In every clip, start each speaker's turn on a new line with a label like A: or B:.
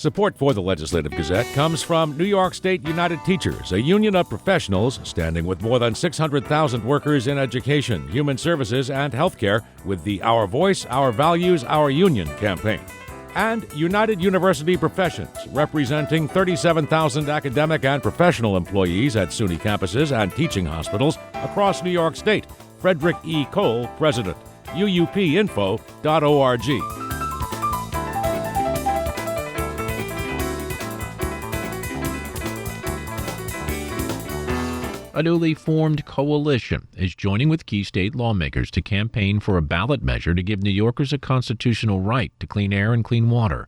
A: Support for the Legislative Gazette comes from New York State United Teachers, a union of professionals standing with more than 600,000 workers in education, human services, and healthcare with the Our Voice, Our Values, Our Union campaign. And United University Professions, representing 37,000 academic and professional employees at SUNY campuses and teaching hospitals across New York State. Frederick E. Cole, President. UUPinfo.org.
B: A newly formed coalition is joining with key state lawmakers to campaign for a ballot measure to give New Yorkers a constitutional right to clean air and clean water.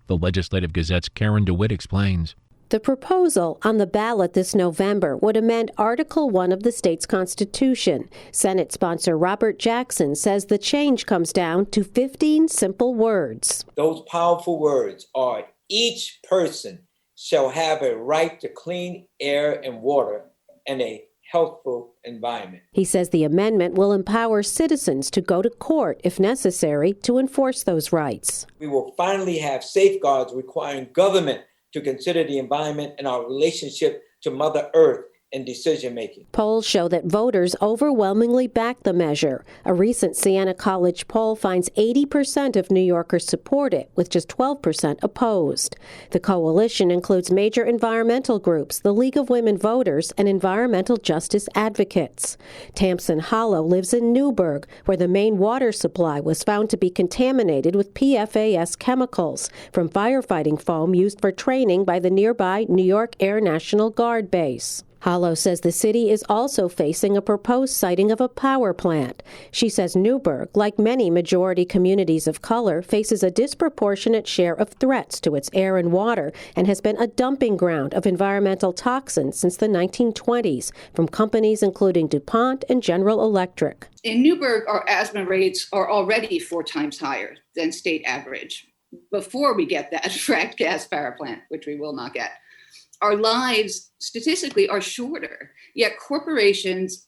B: The Legislative Gazette's Karen DeWitt explains.
C: The proposal on the ballot this November would amend Article 1 of the state's Constitution. Senate sponsor Robert Jackson says the change comes down to 15 simple words.
D: Those powerful words are, each person shall have a right to clean air and water and a healthful environment.
C: He says the amendment will empower citizens to go to court, if necessary, to enforce those rights.
D: We will finally have safeguards requiring government to consider the environment and our relationship to Mother Earth in decision-making.
C: Polls show that voters overwhelmingly back the measure. A recent Siena College poll finds 80% of New Yorkers support it, with just 12% opposed. The coalition includes major environmental groups, the League of Women Voters, and environmental justice advocates. Tamsin Hollow lives in Newburgh, where the main water supply was found to be contaminated with PFAS chemicals from firefighting foam used for training by the nearby New York Air National Guard base. Hollow says the city is also facing a proposed siting of a power plant. She says Newburgh, like many majority communities of color, faces a disproportionate share of threats to its air and water and has been a dumping ground of environmental toxins since the 1920s from companies including DuPont and General Electric.
E: In Newburgh, our asthma rates are already 4 times higher than state average before we get that fracked gas power plant, which we will not get. Our lives statistically are shorter, yet corporations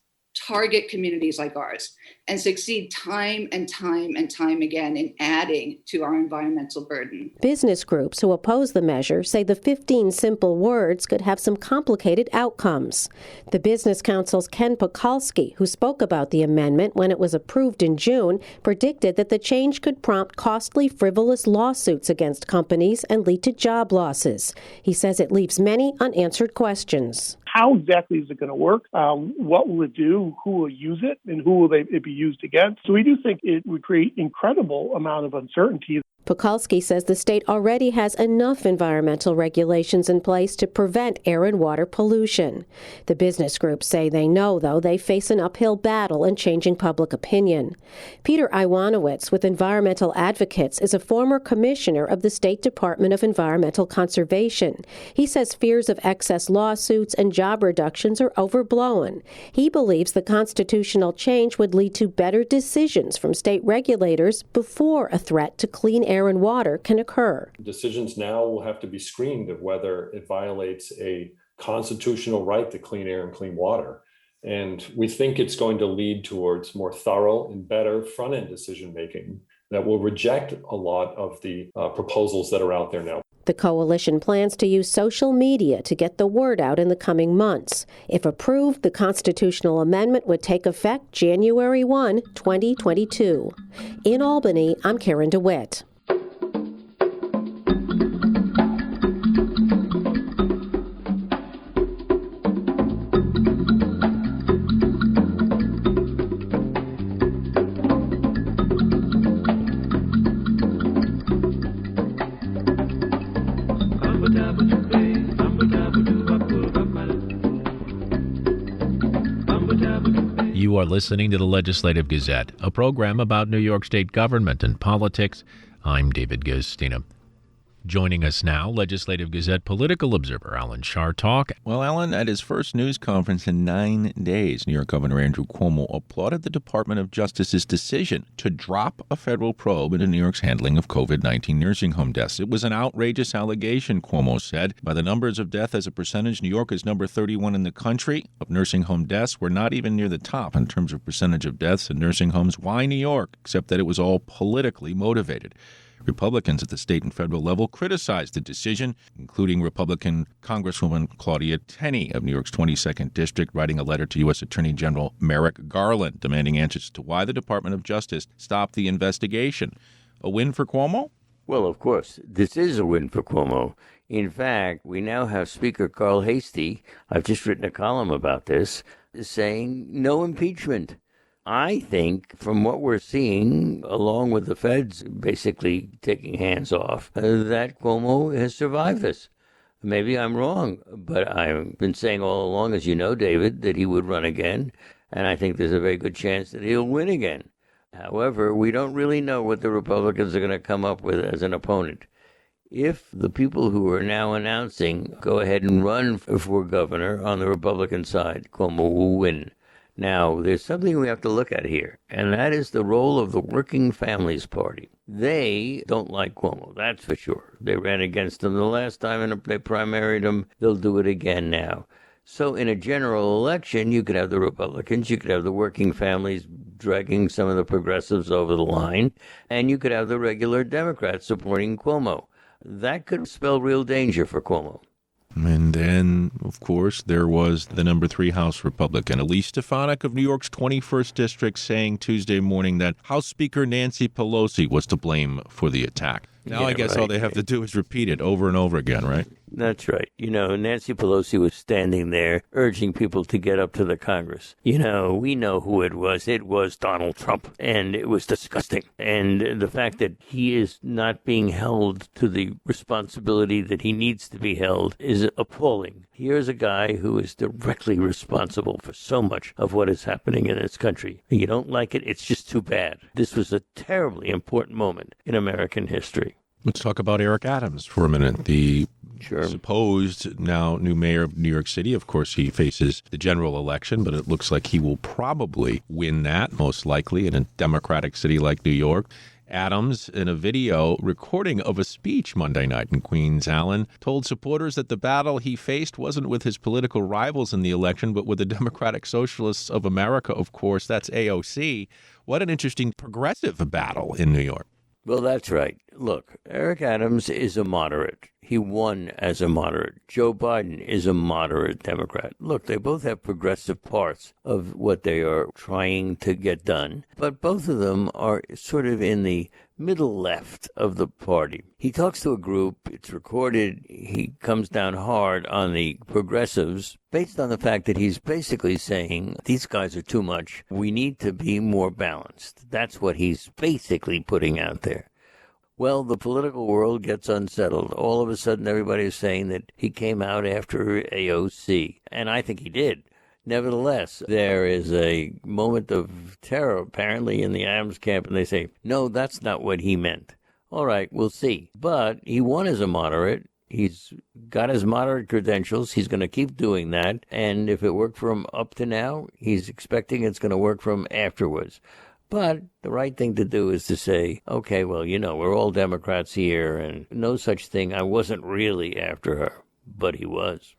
E: target communities like ours and succeed time and time and time again in adding to our environmental burden.
C: Business groups who oppose the measure say the 15 simple words could have some complicated outcomes. The Business Council's Ken Pekulski, who spoke about the amendment when it was approved in June, predicted that the change could prompt costly, frivolous lawsuits against companies and lead to job losses. He says it leaves many unanswered questions.
F: How exactly is it going to work? What will it do? Who will use it? And who will it be used against? So we do think it would create incredible amount of uncertainty.
C: Pekulski says the state already has enough environmental regulations in place to prevent air and water pollution. The business groups say they know, though, they face an uphill battle in changing public opinion. Peter Iwanowitz with Environmental Advocates is a former commissioner of the State Department of Environmental Conservation. He says fears of excess lawsuits and job reductions are overblown. He believes the constitutional change would lead to better decisions from state regulators before a threat to clean air and water can occur.
G: Decisions now will have to be screened of whether it violates a constitutional right to clean air and clean water. And we think it's going to lead towards more thorough and better front-end decision-making that will reject a lot of the proposals that are out there now.
C: The coalition plans to use social media to get the word out in the coming months. If approved, the constitutional amendment would take effect January 1, 2022. In Albany, I'm Karen DeWitt.
B: You are listening to the Legislative Gazette, a program about New York State government and politics. I'm David Guistina. Joining us now, Legislative Gazette political observer Alan Chartock.
H: Well, Alan, at his first news conference in 9 days, New York Governor Andrew Cuomo applauded the Department of Justice's decision to drop a federal probe into New York's handling of COVID-19 nursing home deaths. It was an outrageous allegation, Cuomo said. By the numbers of death as a percentage, New York is number 31 in the country of nursing home deaths. We're not even near the top in terms of percentage of deaths in nursing homes. Why New York? Except that it was all politically motivated. Republicans at the state and federal level criticized the decision, including Republican Congresswoman Claudia Tenney of New York's 22nd District, writing a letter to U.S. Attorney General Merrick Garland, demanding answers to why the Department of Justice stopped the investigation. A win for Cuomo?
I: Well, of course, this is a win for Cuomo. In fact, we now have Speaker Carl Hastie, I've just written a column about this, saying no impeachment. I think from what we're seeing, along with the feds basically taking hands off, that Cuomo has survived this. Maybe I'm wrong, but I've been saying all along, as you know, David, that he would run again, and I think there's a very good chance that he'll win again. However, we don't really know what the Republicans are going to come up with as an opponent. If the people who are now announcing go ahead and run for governor on the Republican side, Cuomo will win. Now, there's something we have to look at here, and that is the role of the Working Families Party. They don't like Cuomo, that's for sure. They ran against him the last time and they primaried him. They'll do it again now. So in a general election, you could have the Republicans, you could have the working families dragging some of the progressives over the line, and you could have the regular Democrats supporting Cuomo. That could spell real danger for Cuomo.
H: And then, of course, there was the number 3 House Republican, Elise Stefanik of New York's 21st District, saying Tuesday morning that House Speaker Nancy Pelosi was to blame for the attack. Now I guess all they have to do is repeat it over and over again, right?
I: That's right. You know, Nancy Pelosi was standing there urging people to get up to the Congress. You know, we know who it was. It was Donald Trump. And it was disgusting. And the fact that he is not being held to the responsibility that he needs to be held is appalling. Here's a guy who is directly responsible for so much of what is happening in this country. You don't like it, it's just too bad. This was a terribly important moment in American history.
H: Let's talk about Eric Adams for a minute. The supposed now new mayor of New York City. Of course, he faces the general election, but it looks like he will probably win that, most likely, in a Democratic city like New York. Adams, in a video recording of a speech Monday night in Queens, Allen, told supporters that the battle he faced wasn't with his political rivals in the election, but with the Democratic Socialists of America, of course. That's AOC. What an interesting progressive battle in New York.
I: Well, that's right. Look, Eric Adams is a moderate. He won as a moderate. Joe Biden is a moderate Democrat. Look, they both have progressive parts of what they are trying to get done, but both of them are sort of in the middle left of the party. He talks to a group, it's recorded, he comes down hard on the progressives based on the fact that he's basically saying, these guys are too much, we need to be more balanced. That's what he's basically putting out there. Well, the political world gets unsettled. All of a sudden, everybody's saying that he came out after AOC, and I think he did. Nevertheless, there is a moment of terror, apparently, in the Adams camp, and they say, no, that's not what he meant. All right, we'll see. But he won as a moderate. He's got his moderate credentials. He's going to keep doing that. And if it worked for him up to now, he's expecting it's going to work for him afterwards. But the right thing to do is to say, okay, well, you know, we're all Democrats here, and no such thing. I wasn't really after her, but he was.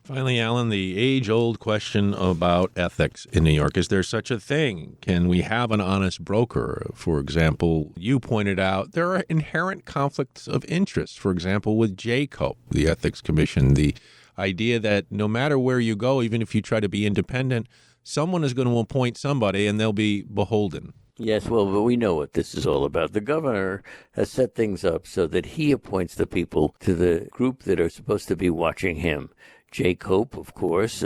H: Finally, Alan, the age-old question about ethics in New York. Is there such a thing? Can we have an honest broker? For example, you pointed out there are inherent conflicts of interest. For example, with JCO, the Ethics Commission, the idea that no matter where you go, even if you try to be independent, someone is going to appoint somebody and they'll be beholden.
I: Yes, well, but we know what this is all about. The governor has set things up so that he appoints the people to the group that are supposed to be watching him. Jay Cope, of course,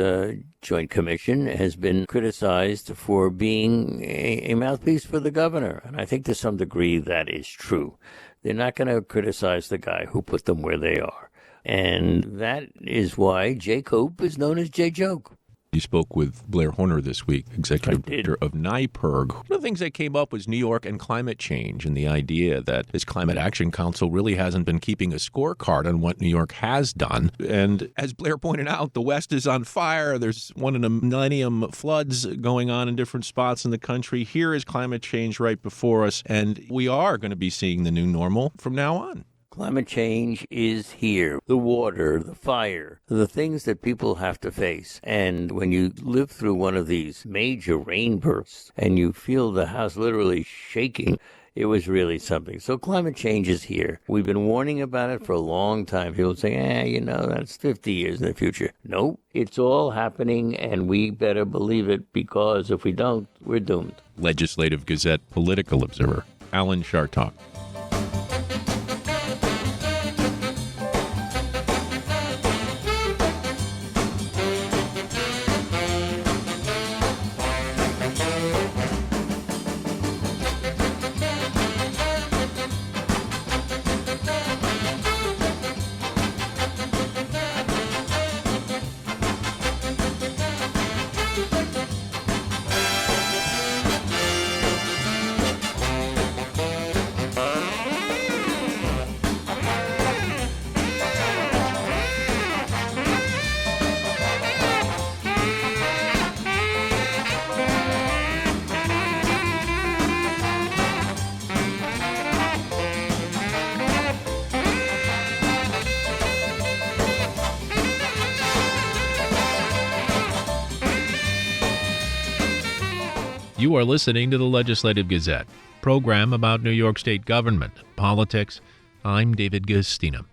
I: Joint Commission, has been criticized for being a mouthpiece for the governor. And I think to some degree that is true. They're not going to criticize the guy who put them where they are. And that is why Jay Cope is known as Jay Joke.
H: You spoke with Blair Horner this week, executive director of NYPIRG. One of the things that came up was New York and climate change and the idea that this Climate Action Council really hasn't been keeping a scorecard on what New York has done. And as Blair pointed out, the West is on fire. There's one in a millennium floods going on in different spots in the country. Here is climate change right before us, and we are going to be seeing the new normal from now on.
I: Climate change is here. The water, the fire, the things that people have to face. And when you live through one of these major rain bursts and you feel the house literally shaking, It was really something. So climate change is here. We've been warning about it for a long time. People say, that's 50 years in the future. Nope, it's all happening, and we better believe it, because if we don't, we're doomed.
B: Legislative Gazette political observer Alan Chartock. You are listening to the Legislative Gazette, program about New York State government and politics. I'm David Gastina.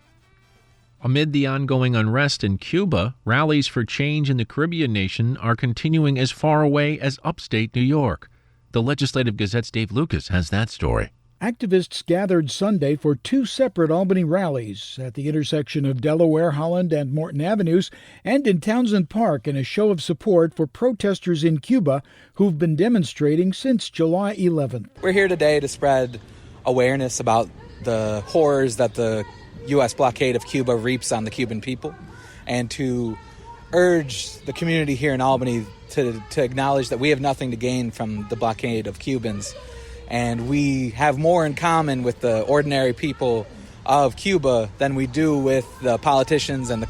B: Amid the ongoing unrest in Cuba, rallies for change in the Caribbean nation are continuing as far away as upstate New York. The Legislative Gazette's Dave Lucas has that story.
J: Activists gathered Sunday for two separate Albany rallies at the intersection of Delaware, Holland, and Morton Avenues, and in Townsend Park in a show of support for protesters in Cuba who've been demonstrating since July 11th.
K: We're here today to spread awareness about the horrors that the U.S. blockade of Cuba reaps on the Cuban people, and to urge the community here in Albany to acknowledge that we have nothing to gain from the blockade of Cubans. And we have more in common with the ordinary people of Cuba than we do with the politicians and the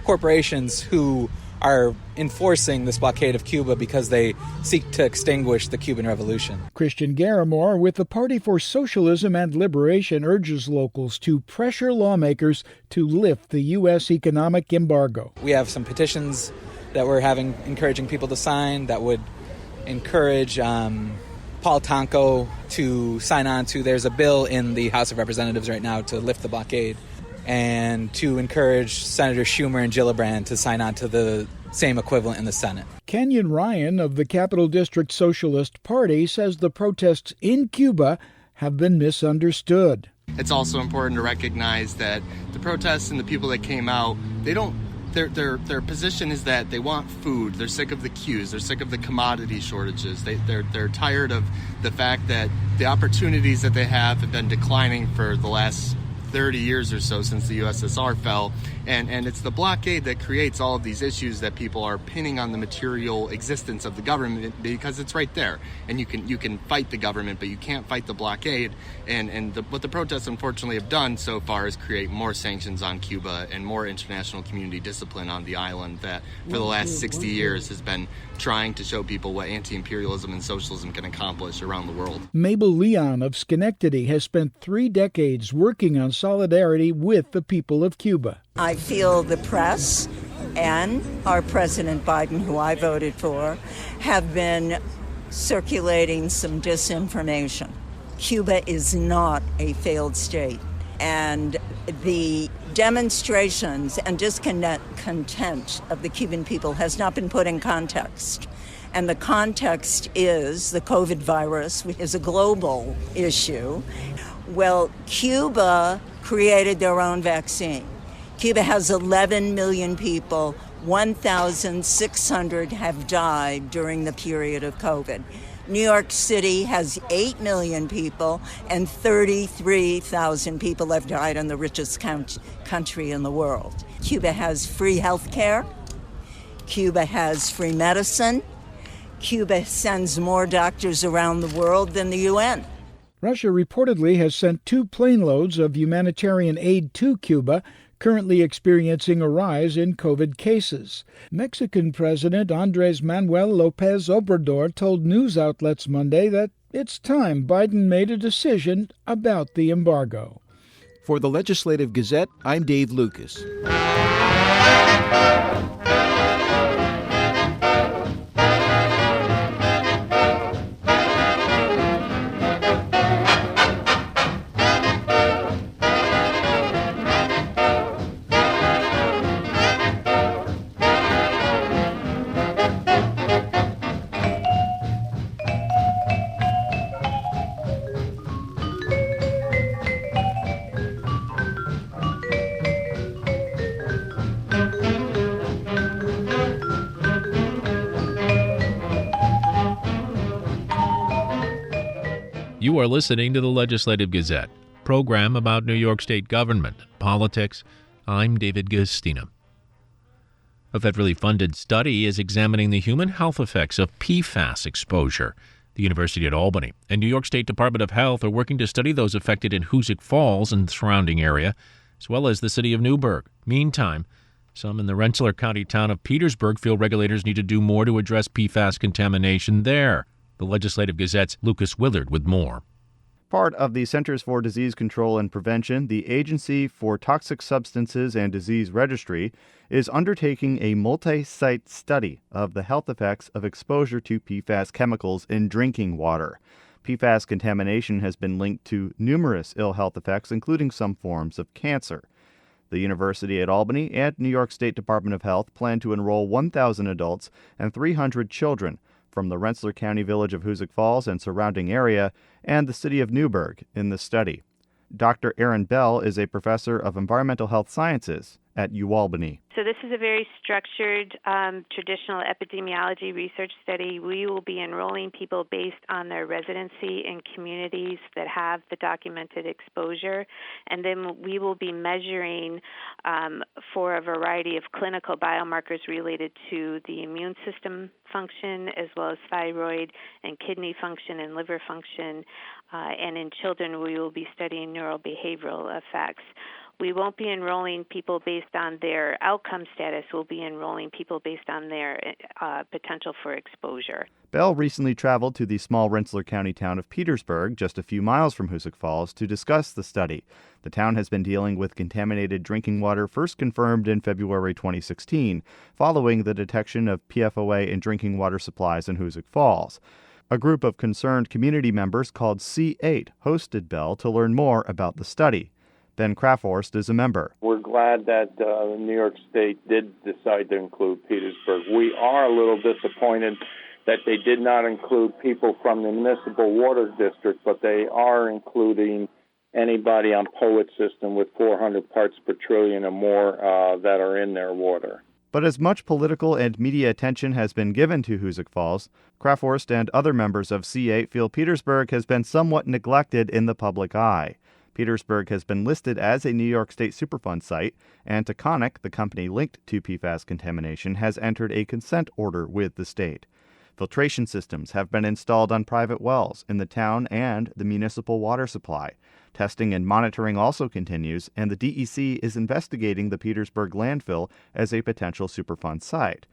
K: corporations who are enforcing this blockade of Cuba because they seek to extinguish the Cuban Revolution.
J: Christian Garamore with the Party for Socialism and Liberation urges locals to pressure lawmakers to lift the U.S. economic embargo.
K: We have some petitions that we're encouraging people to sign that would encourage Paul Tonko to sign on to. There's a bill in the House of Representatives right now to lift the blockade, and to encourage Senator Schumer and Gillibrand to sign on to the same equivalent in the Senate.
J: Kenyon Ryan of the Capital District Socialist Party says the protests in Cuba have been misunderstood.
L: It's also important to recognize that the protests and the people that came out, their position is that they want food. They're sick of the queues. They're sick of the commodity shortages. They're tired of the fact that the opportunities that they have been declining for the last 30 years or so since the USSR fell, and it's the blockade that creates all of these issues that people are pinning on the material existence of the government, because it's right there, and you can fight the government, but you can't fight the blockade. What the protests unfortunately have done so far is create more sanctions on Cuba and more international community discipline on the island that for the last 60 years has been trying to show people what anti-imperialism and socialism can accomplish around the world.
J: Mabel Leon of Schenectady has spent 3 decades working on solidarity with the people of Cuba.
M: I feel the press and our President Biden, who I voted for, have been circulating some disinformation. Cuba is not a failed state, and the demonstrations and discontent of the Cuban people has not been put in context. And the context is the COVID virus, which is a global issue. Well, Cuba created their own vaccine. Cuba has 11 million people. 1,600 have died during the period of COVID. New York City has 8 million people, and 33,000 people have died in the richest country in the world. Cuba has free health care. Cuba has free medicine. Cuba sends more doctors around the world than the UN.
J: Russia reportedly has sent 2 plane loads of humanitarian aid to Cuba, currently experiencing a rise in COVID cases. Mexican President Andrés Manuel López Obrador told news outlets Monday that it's time Biden made a decision about the embargo.
N: For the Legislative Gazette, I'm Dave Lucas.
B: You are listening to the Legislative Gazette, program about New York State government and politics. I'm David Gastina. A federally funded study is examining the human health effects of PFAS exposure. The University at Albany and New York State Department of Health are working to study those affected in Hoosick Falls and the surrounding area, as well as the city of Newburgh. Meantime, some in the Rensselaer County town of Petersburg feel regulators need to do more to address PFAS contamination there. The Legislative Gazette's Lucas Willard with more.
O: Part of the Centers for Disease Control and Prevention, the Agency for Toxic Substances and Disease Registry is undertaking a multi-site study of the health effects of exposure to PFAS chemicals in drinking water. PFAS contamination has been linked to numerous ill health effects, including some forms of cancer. The University at Albany and New York State Department of Health plan to enroll 1,000 adults and 300 children from the Rensselaer County village of Hoosick Falls and surrounding area and the city of Newburgh in the study. Dr. Erin Bell is a professor of environmental health sciences at UAlbany.
P: So this is a very structured, traditional epidemiology research study. We will be enrolling people based on their residency in communities that have the documented exposure, and then we will be measuring for a variety of clinical biomarkers related to the immune system function, as well as thyroid and kidney function and liver function. And in children, we will be studying neurobehavioral effects. We won't be enrolling people based on their outcome status. We'll be enrolling people based on their potential for exposure.
O: Bell recently traveled to the small Rensselaer County town of Petersburg, just a few miles from Hoosick Falls, to discuss the study. The town has been dealing with contaminated drinking water first confirmed in February 2016, following the detection of PFOA in drinking water supplies in Hoosick Falls. A group of concerned community members called C8 hosted Bell to learn more about the study. Ben Krafthorst is a member.
Q: We're glad that New York State did decide to include Petersburg. We are a little disappointed that they did not include people from the municipal water district, but they are including anybody on POET system with 400 parts per trillion or more that are in their water.
O: But as much political and media attention has been given to Hoosick Falls, Krafthorst and other members of C8 feel Petersburg has been somewhat neglected in the public eye. Petersburg has been listed as a New York State Superfund site, and Stefanik, the company linked to PFAS contamination, has entered a consent order with the state. Filtration systems have been installed on private wells in the town and the municipal water supply. Testing and monitoring also continues, and the DEC is investigating the Petersburg landfill as a potential Superfund site.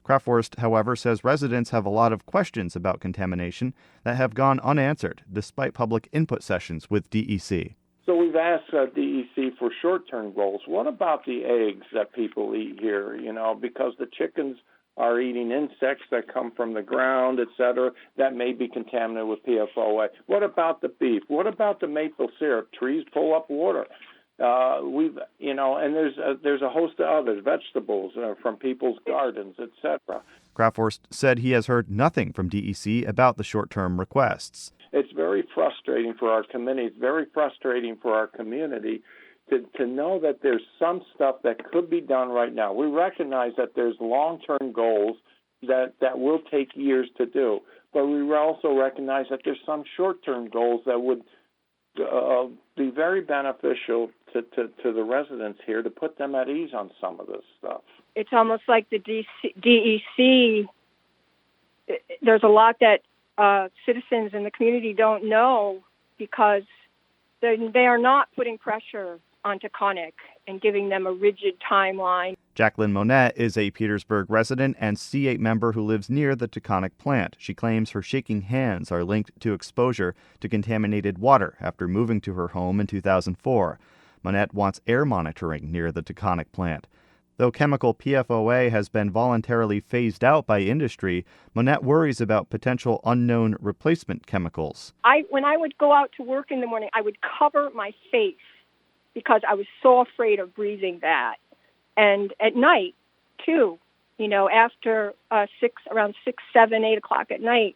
O: Krafthorst, however, says residents have a lot of questions about contamination that have gone unanswered despite public input sessions with DEC.
Q: So we've asked DEC for short-term goals. What about the eggs that people eat here? Because the chickens are eating insects that come from the ground, et cetera, that may be contaminated with PFOA. What about the beef? What about the maple syrup? Trees pull up water. And there's a host of others, vegetables from people's gardens, et cetera.
O: Krafthorst said he has heard nothing from DEC about the short-term requests.
Q: It's very frustrating for our committee. It's very frustrating for our community to know that there's some stuff that could be done right now. We recognize that there's long-term goals that will take years to do, but we also recognize that there's some short-term goals that would be very beneficial to the residents here to put them at ease on some of this stuff.
R: It's almost like the DEC, there's a lot that citizens in the community don't know because they are not putting pressure on Stefanik and giving them a rigid timeline.
O: Jacqueline Monette is a Petersburg resident and C8 member who lives near the Stefanik plant. She claims her shaking hands are linked to exposure to contaminated water after moving to her home in 2004. Monette wants air monitoring near the Stefanik plant. Though chemical PFOA has been voluntarily phased out by industry, Monette worries about potential unknown replacement chemicals.
R: When I would go out to work in the morning, I would cover my face because I was so afraid of breathing that. And at night, too, after around 6, 7, 8 o'clock at night.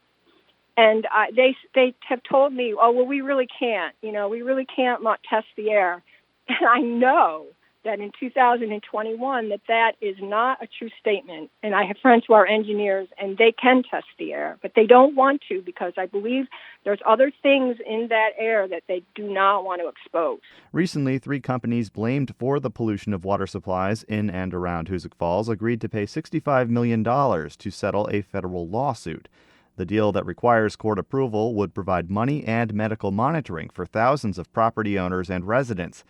R: And they have told me, we really can't. We really can't not test the air. And I know that in 2021 that is not a true statement. And I have friends who are engineers, and they can test the air, but they don't want to because I believe there's other things in that air that they do not want to expose.
O: Recently, 3 companies blamed for the pollution of water supplies in and around Hoosick Falls agreed to pay $65 million to settle a federal lawsuit. The deal that requires court approval would provide money and medical monitoring for thousands of property owners and residents.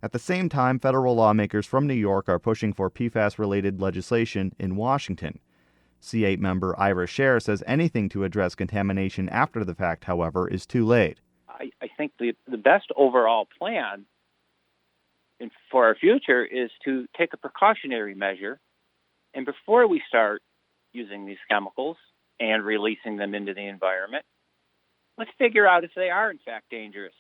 O: At the same time, federal lawmakers from New York are pushing for PFAS-related legislation in Washington. C8 member Ira Scher says anything to address contamination after the fact, however, is too late.
S: I think the best overall plan for our future is to take a precautionary measure, and before we start using these chemicals and releasing them into the environment, let's figure out if they are in fact dangerous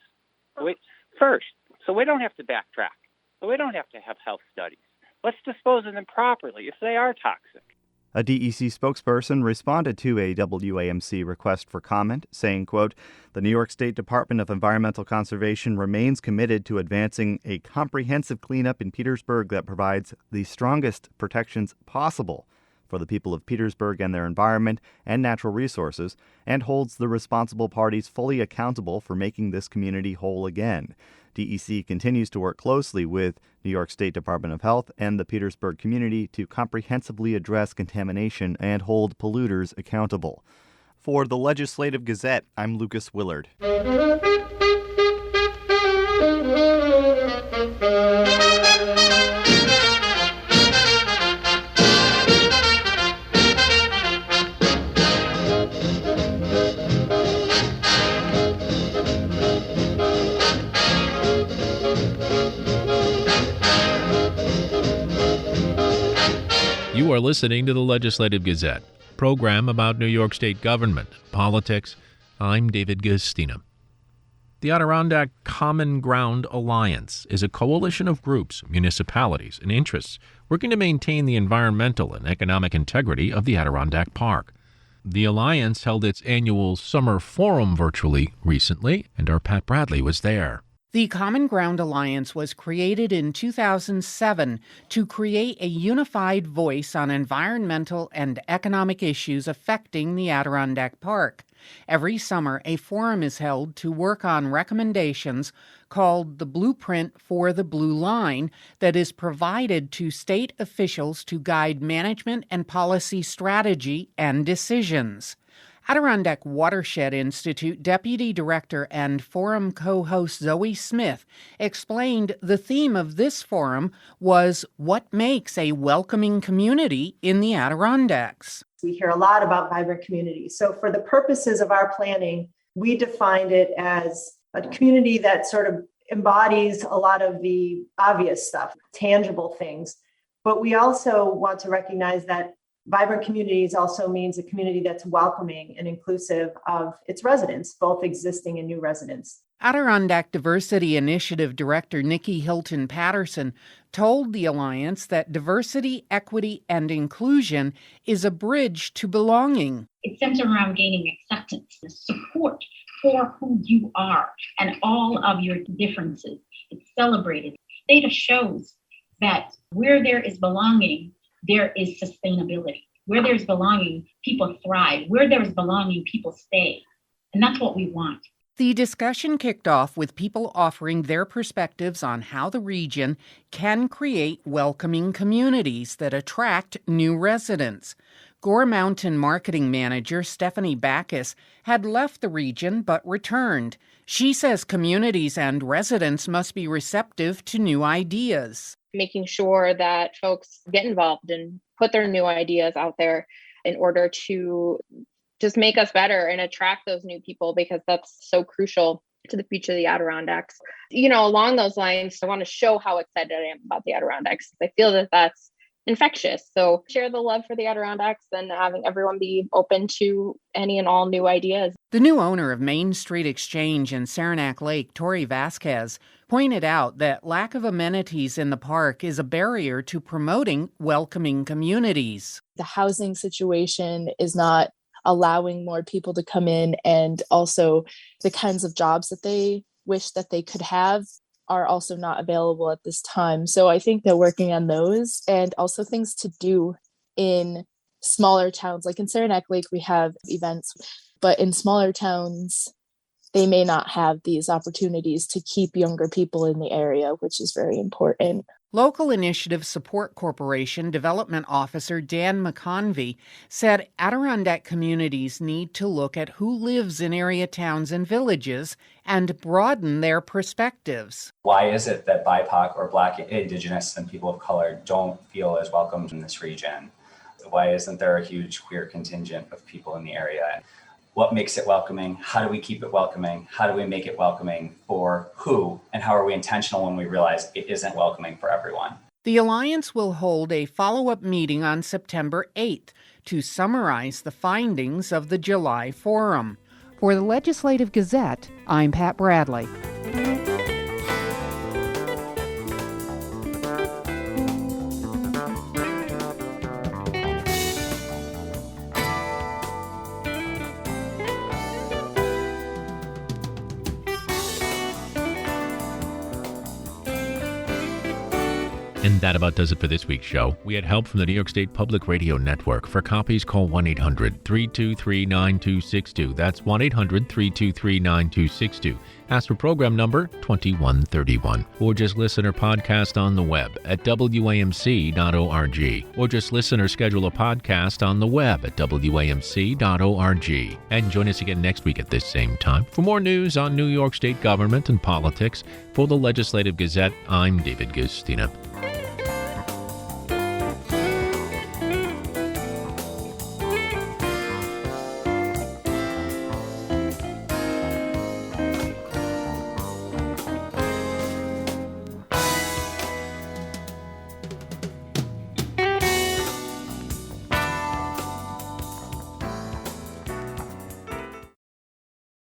S: first, so we don't have to backtrack, so we don't have to have health studies. Let's dispose of them properly if they are toxic.
O: A DEC spokesperson responded to a WAMC request for comment, saying, quote, "The New York State Department of Environmental Conservation remains committed to advancing a comprehensive cleanup in Petersburg that provides the strongest protections possible for the people of Petersburg and their environment and natural resources, and holds the responsible parties fully accountable for making this community whole again." DEC continues to work closely with New York State Department of Health and the Petersburg community to comprehensively address contamination and hold polluters accountable. For the Legislative Gazette, I'm Lucas Willard.
B: You are listening to the Legislative Gazette, program about New York State government, politics. I'm David Gastina. The Adirondack Common Ground Alliance is a coalition of groups, municipalities, and interests working to maintain the environmental and economic integrity of the Adirondack Park. The Alliance held its annual summer forum virtually recently, and our Pat Bradley was there.
T: The Common Ground Alliance was created in 2007 to create a unified voice on environmental and economic issues affecting the Adirondack Park. Every summer, a forum is held to work on recommendations called the Blueprint for the Blue Line that is provided to state officials to guide management and policy strategy and decisions. Adirondack Watershed Institute Deputy Director and forum co-host Zoe Smith explained the theme of this forum was what makes a welcoming community in the Adirondacks.
U: We hear a lot about vibrant communities. So for the purposes of our planning, we defined it as a community that sort of embodies a lot of the obvious stuff, tangible things. But we also want to recognize that vibrant communities also means a community that's welcoming and inclusive of its residents, both existing and new residents.
T: Adirondack Diversity Initiative Director Nikki Hilton Patterson told the Alliance that diversity, equity, and inclusion is a bridge to belonging.
V: It centers around gaining acceptance, support for who you are and all of your differences. It's celebrated. Data shows that where there is belonging, there is sustainability. Where there's belonging, people thrive. Where there is belonging, people stay. And that's what we want.
T: The discussion kicked off with people offering their perspectives on how the region can create welcoming communities that attract new residents. Gore Mountain marketing manager Stephanie Backus had left the region but returned. She says communities and residents must be receptive to new ideas.
W: Making sure that folks get involved and put their new ideas out there in order to just make us better and attract those new people, because that's so crucial to the future of the Adirondacks. You know, along those lines, I want to show how excited I am about the Adirondacks. I feel that that's infectious. So share the love for the Adirondacks and having everyone be open to any and all new ideas.
T: The new owner of Main Street Exchange in Saranac Lake, Tori Vasquez, pointed out that lack of amenities in the park is a barrier to promoting welcoming communities.
X: The housing situation is not allowing more people to come in, and also the kinds of jobs that they wish that they could have are also not available at this time. So I think that working on those and also things to do in smaller towns, like in Saranac Lake, we have events, but in smaller towns, they may not have these opportunities to keep younger people in the area, which is very important.
T: Local Initiative Support Corporation Development Officer Dan McConvey said Adirondack communities need to look at who lives in area towns and villages and broaden their perspectives.
A: Why is it that BIPOC or Black, Indigenous, and people of color don't feel as welcomed in this region? Why isn't there a huge queer contingent of people in the area? What makes it welcoming? How do we keep it welcoming? How do we make it welcoming for who? And how are we intentional when we realize it isn't welcoming for everyone?
T: The Alliance will hold a follow-up meeting on September 8th to summarize the findings of the July forum. For the Legislative Gazette, I'm Pat Bradley.
B: And that about does it for this week's show. We had help from the New York State Public Radio Network. For copies, call 1-800-323-9262. That's 1-800-323-9262. Ask for program number 2131. Or just listen or podcast on the web at wamc.org. Or just listen or schedule a podcast on the web at wamc.org. And join us again next week at this same time for more news on New York State government and politics. For the Legislative Gazette, I'm David Gustina.